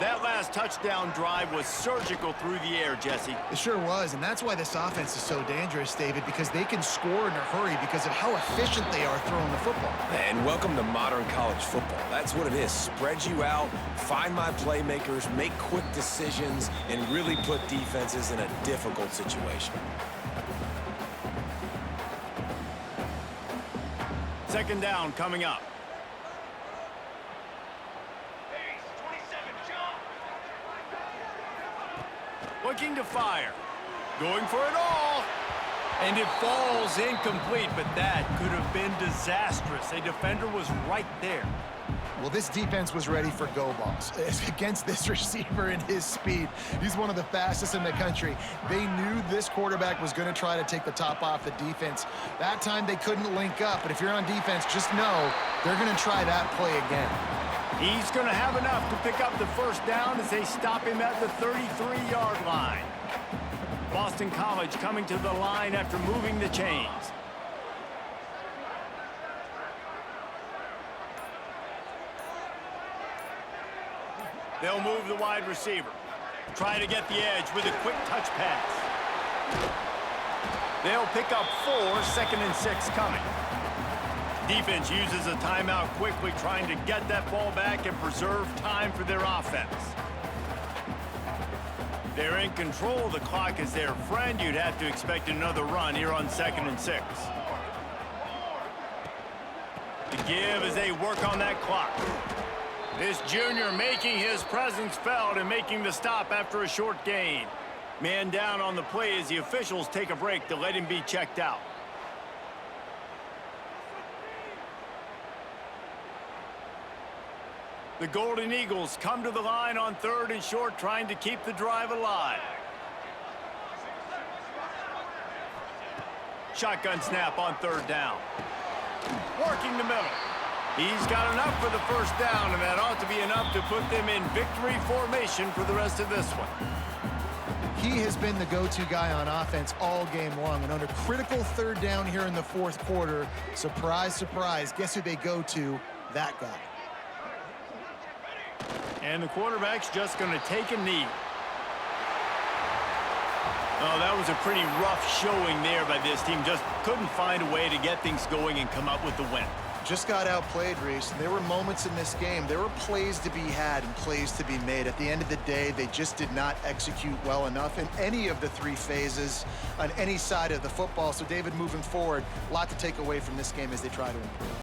That last touchdown drive was surgical through the air, Jesse. It sure was, and that's why this offense is so dangerous, David, because they can score in a hurry because of how efficient they are throwing the football. And welcome to modern college football. That's what it is. Spread you out, find my playmakers, make quick decisions, and really put defenses in a difficult situation. Second down coming up. Looking to fire. Going for it all. And it falls incomplete, but that could have been disastrous. A defender was right there. Well, this defense was ready for go balls against this receiver and his speed. He's one of the fastest in the country. They knew this quarterback was going to try to take the top off the defense. That time they couldn't link up, but if you're on defense, just know they're going to try that play again. He's going to have enough to pick up the first down as they stop him at the 33-yard line. Boston College coming to the line after moving the chains. They'll move the wide receiver. Try to get the edge with a quick touch pass. They'll pick up 4, 2nd and 6 coming. Defense uses a timeout quickly, trying to get that ball back and preserve time for their offense. They're in control. The clock is their friend. You'd have to expect another run here on 2nd and 6. The give as they work on that clock. This junior making his presence felt and making the stop after a short gain. Man down on the play as the officials take a break to let him be checked out. The Golden Eagles come to the line on 3rd and short, trying to keep the drive alive. Shotgun snap on 3rd down. Working the middle. He's got enough for the first down, and that ought to be enough to put them in victory formation for the rest of this one. He has been the go-to guy on offense all game long, and under critical 3rd down here in the 4th quarter, surprise, surprise, guess who they go to? That guy. And the quarterback's just going to take a knee. Oh, that was a pretty rough showing there by this team. Just couldn't find a way to get things going and come up with the win. Just got outplayed, Reese. There were moments in this game. There were plays to be had and plays to be made. At the end of the day, they just did not execute well enough in any of the 3 phases on any side of the football. So, David, moving forward, a lot to take away from this game as they try to improve.